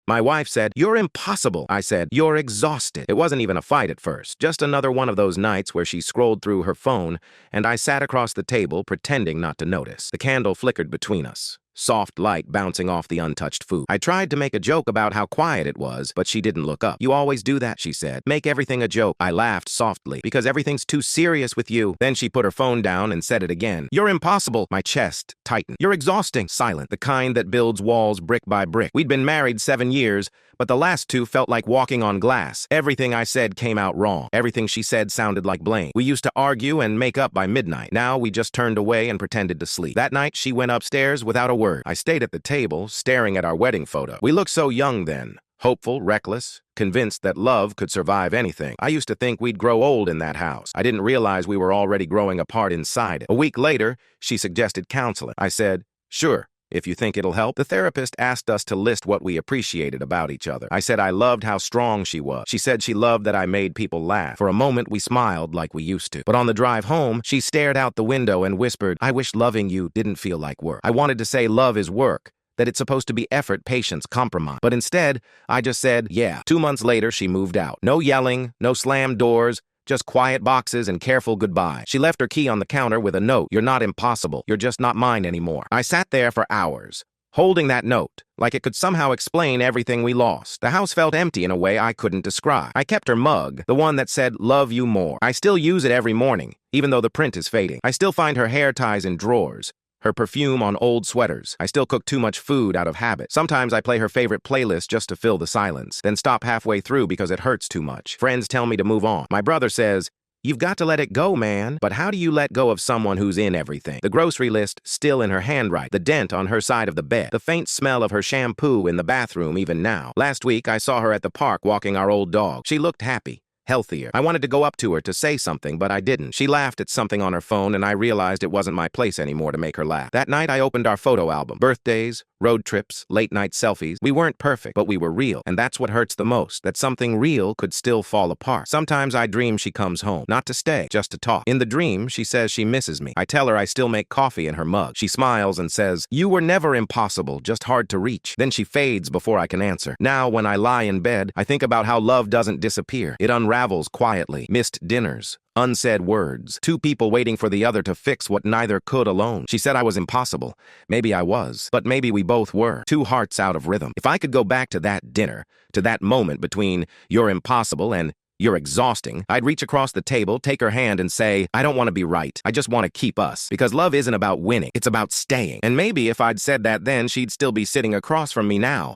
My wife said, "You're impossible." I said, "You're exhausted." It wasn't even a fight at first, just another one of those nights where she scrolled through her phone, and I sat across the table pretending not to notice. The candle flickered between us, soft light bouncing off the untouched food. I tried to make a joke about how quiet it was, but she didn't look up. "You always do that," she said. "Make everything a joke." I laughed softly, "Because everything's too serious with you." Then she put her phone down and said it again. "You're impossible." My chest tightened. "You're exhausting." Silent, the kind that builds walls brick by brick. We'd been married 7 years, but the last 2 felt like walking on glass. Everything I said came out wrong. Everything she said sounded like blame. We used to argue and make up by midnight. Now we just turned away and pretended to sleep. That night, she went upstairs without a word. I stayed at the table, staring at our wedding photo. We looked so young then. Hopeful, reckless, convinced that love could survive anything. I used to think we'd grow old in that house. I didn't realize we were already growing apart inside it. A week later, she suggested counseling. I said, "Sure, if you think it'll help." The therapist asked us to list what we appreciated about each other. I said I loved how strong she was. She said she loved that I made people laugh. For a moment, we smiled like we used to. But on the drive home, she stared out the window and whispered, "I wish loving you didn't feel like work." I wanted to say love is work, that it's supposed to be effort, patience, compromise. But instead, I just said, yeah. 2 months later, she moved out. No yelling, no slammed doors, just quiet boxes and careful goodbye. She left her key on the counter with a note. "You're not impossible. You're just not mine anymore." I sat there for hours, holding that note, like it could somehow explain everything we lost. The house felt empty in a way I couldn't describe. I kept her mug, the one that said, "Love you more." I still use it every morning, even though the print is fading. I still find her hair ties in drawers, her perfume on old sweaters. I still cook too much food out of habit. Sometimes I play her favorite playlist just to fill the silence, then stop halfway through because it hurts too much. Friends tell me to move on. My brother says, "You've got to let it go, man." But how do you let go of someone who's in everything? The grocery list still in her handwriting, the dent on her side of the bed, the faint smell of her shampoo in the bathroom even now. Last week, I saw her at the park walking our old dog. She looked happy, healthier. I wanted to go up to her to say something, but I didn't. She laughed at something on her phone, and I realized it wasn't my place anymore to make her laugh. That night, I opened our photo album. Birthdays, road trips, late-night selfies. We weren't perfect, but we were real. And that's what hurts the most, that something real could still fall apart. Sometimes I dream she comes home, not to stay, just to talk. In the dream, she says she misses me. I tell her I still make coffee in her mug. She smiles and says, "You were never impossible, just hard to reach." Then she fades before I can answer. Now, when I lie in bed, I think about how love doesn't disappear. It unravels quietly. Missed dinners, unsaid words, 2 people waiting for the other to fix what neither could alone. She said I was impossible. Maybe I was, but maybe we both were. 2 hearts out of rhythm. If I could go back to that dinner, to that moment between "you're impossible" and "you're exhausting," I'd reach across the table, take her hand, and say, "I don't want to be right. I just want to keep us." Because love isn't about winning. It's about staying. And maybe if I'd said that then, she'd still be sitting across from me now,